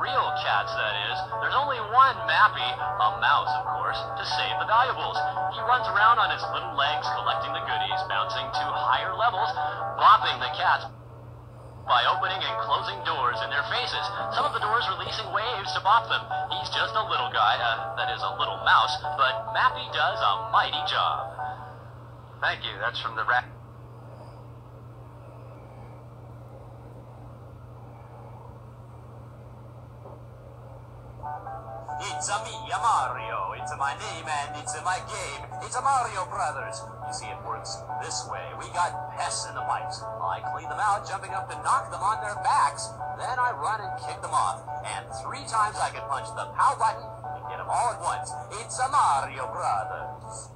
real cats, that is. There's only one Mappy, a mouse, of course, to save the valuables. He runs around on his little legs collecting the goodies, bouncing to higher levels, bopping the cats by opening and closing doors in their faces. Some of the doors releasing waves to bop them. He's just a little guy, that is a little mouse, but Mappy does a mighty job. Thank you, that's from the rat. It's a me, a Mario. It's my name and it's my game. It's a Mario Brothers. You see, it works this way. We got pests in the pipes. I clean them out, jumping up to knock them on their backs. Then I run and kick them off. And 3 times I can punch the pow button and get them all at once. It's a Mario Brothers.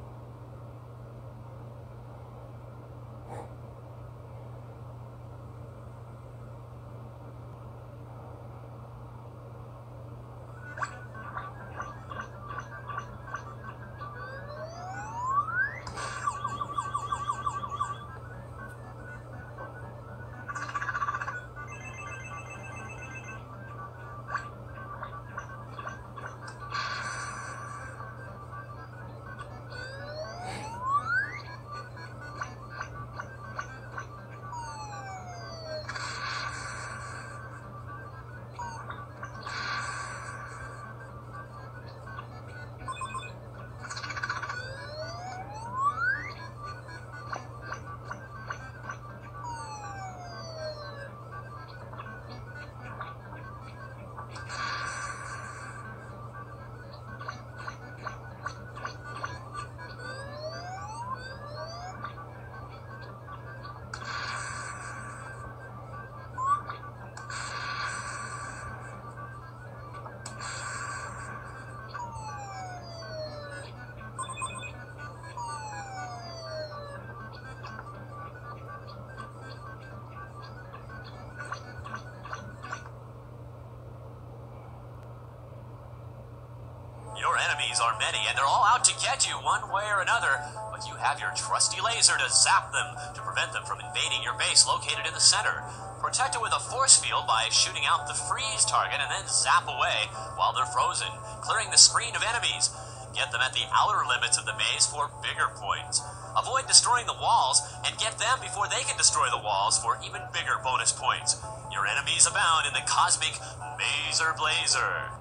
Your enemies are many, and they're all out to get you one way or another, but you have your trusty laser to zap them, to prevent them from invading your base located in the center. Protect it with a force field by shooting out the freeze target and then zap away while they're frozen, clearing the screen of enemies. Get them at the outer limits of the maze for bigger points. Avoid destroying the walls, and get them before they can destroy the walls for even bigger bonus points. Your enemies abound in the cosmic Mazer Blazer.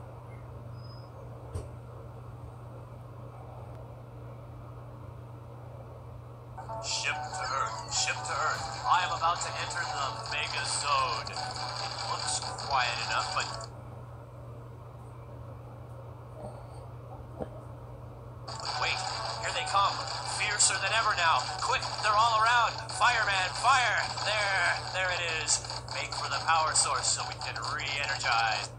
Ship to Earth, ship to Earth. I am about to enter the Mega Zone. Looks quiet enough, but... Wait, here they come. Fiercer than ever now. Quick, they're all around. Fireman, fire! There it is. Make for the power source so we can re-energize.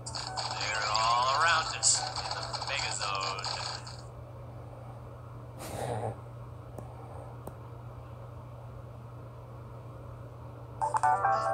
They're all around us in the Mega Zone.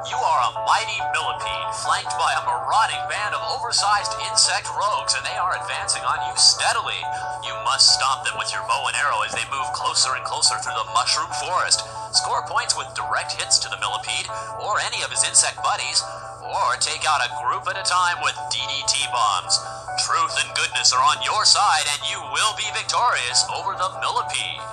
You are a mighty millipede, flanked by a marauding band of oversized insect rogues, and they are advancing on you steadily. You must stop them with your bow and arrow as they move closer and closer through the mushroom forest. Score points with direct hits to the millipede, or any of his insect buddies, or take out a group at a time with DDT bombs. Truth and goodness are on your side, and you will be victorious over the millipede.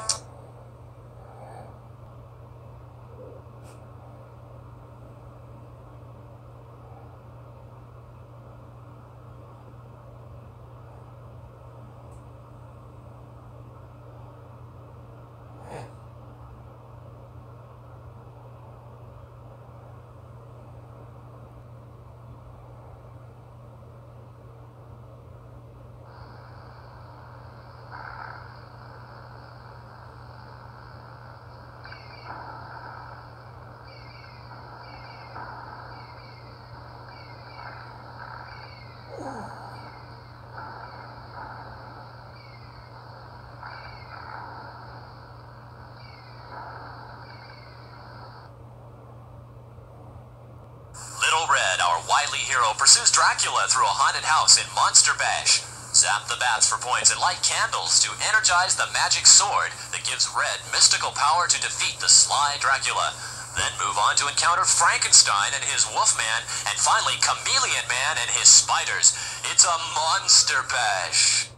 Hero pursues Dracula through a haunted house in Monster Bash. Zap the bats for points and light candles to energize the magic sword that gives Red mystical power to defeat the sly Dracula. Then move on to encounter Frankenstein and his Wolfman, and finally Chameleon Man and his spiders. It's a monster bash.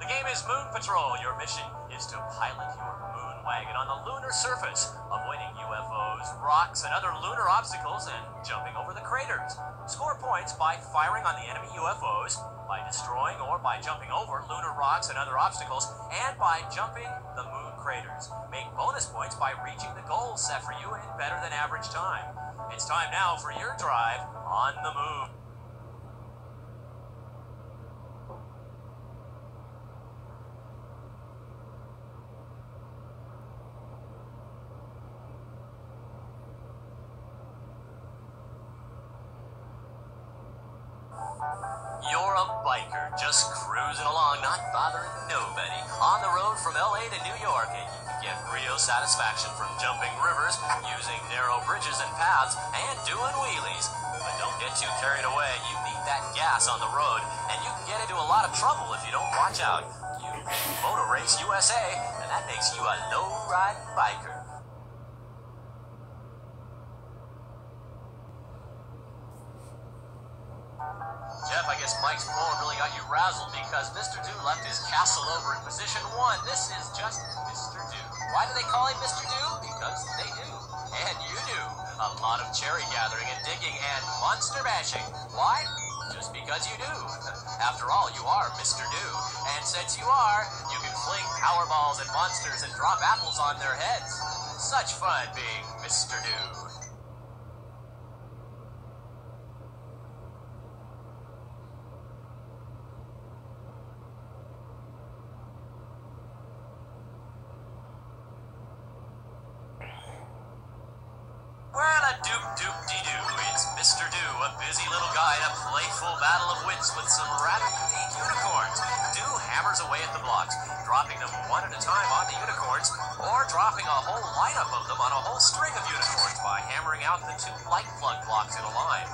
The game is Moon Patrol. Your mission is to pilot your moon wagon on the lunar surface, avoiding UFOs, rocks, and other lunar obstacles, and jumping over the craters. Score points by firing on the enemy UFOs, by destroying or by jumping over lunar rocks and other obstacles, and by jumping the moon craters. Make bonus points by reaching the goals set for you in better than average time. It's time now for your drive on the moon. You're a biker, just cruising along, not bothering nobody. On the road from LA to New York, and you can get real satisfaction from jumping rivers, using narrow bridges and paths, and doing wheelies. But don't get too carried away. You need that gas on the road, and you can get into a lot of trouble if you don't watch out. You Motor Race USA, and that makes you a low-riding biker. Jeff, I guess Mike's poem really got you razzled because Mr. Do left his castle over in position 1. This is just Mr. Do. Why do they call him Mr. Do? Because they do. And you do. A lot of cherry gathering and digging and monster bashing. Why? Just because you do. After all, you are Mr. Do. And since you are, you can fling power balls at monsters and drop apples on their heads. Such fun being Mr. Do. Well, a doop-doop-dee-doo. It's Mr. Do, a busy little guy in a playful battle of wits with some rather unique unicorns. Do hammers away at the blocks, dropping them one at a time on the unicorns, or dropping a whole lineup of them on a whole string of unicorns by hammering out the 2 light plug blocks in a line.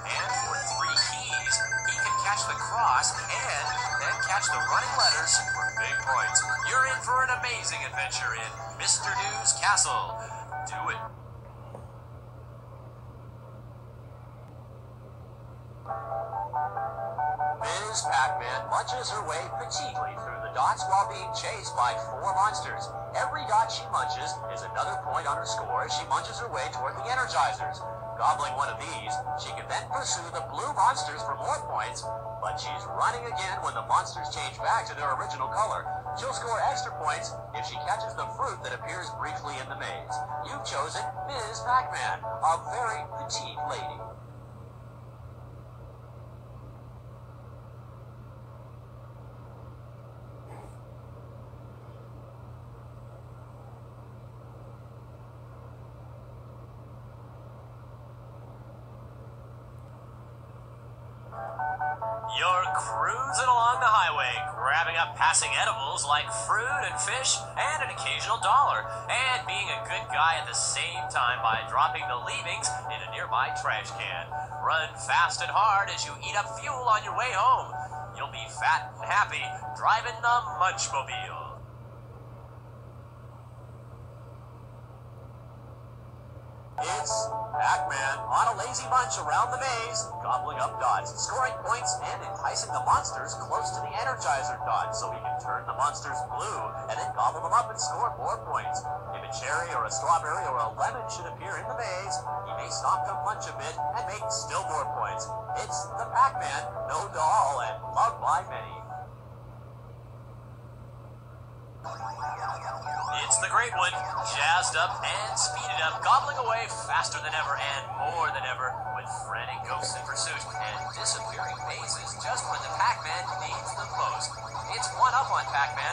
And for 3 keys, he can catch the cross and then catch the running letters for big points. You're in for an amazing adventure in Mr. Do's Castle. Do it. Ms. Pac-Man munches her way petitely through the dots while being chased by 4 monsters. Every dot she munches is another point on her score as she munches her way toward the Energizers. Gobbling one of these, she can then pursue the blue monsters for more points, but she's running again when the monsters change back to their original color. She'll score extra points if she catches the fruit that appears briefly in the maze. You've chosen Ms. Pac-Man, a very petite lady. You're cruising along the highway, grabbing up passing edibles like fruit and fish and an occasional dollar, and being a good guy at the same time by dropping the leavings in a nearby trash can. Run fast and hard as you eat up fuel on your way home. You'll be fat and happy driving the Munchmobile. It's Pac-Man on a lazy munch around the maze, gobbling up dots, scoring points, and enticing the monsters close to the Energizer dot so he can turn the monsters blue and then gobble them up and score more points. If a cherry or a strawberry or a lemon should appear in the maze, he may stop to munch a bit and make still more points. It's the Pac-Man, known to all and loved by many. It's the Great One, jazzed up and speeded up, gobbling away faster than ever and more than ever, with frantic ghosts in pursuit and disappearing mazes just when the Pac-Man needs them most. It's one up on Pac-Man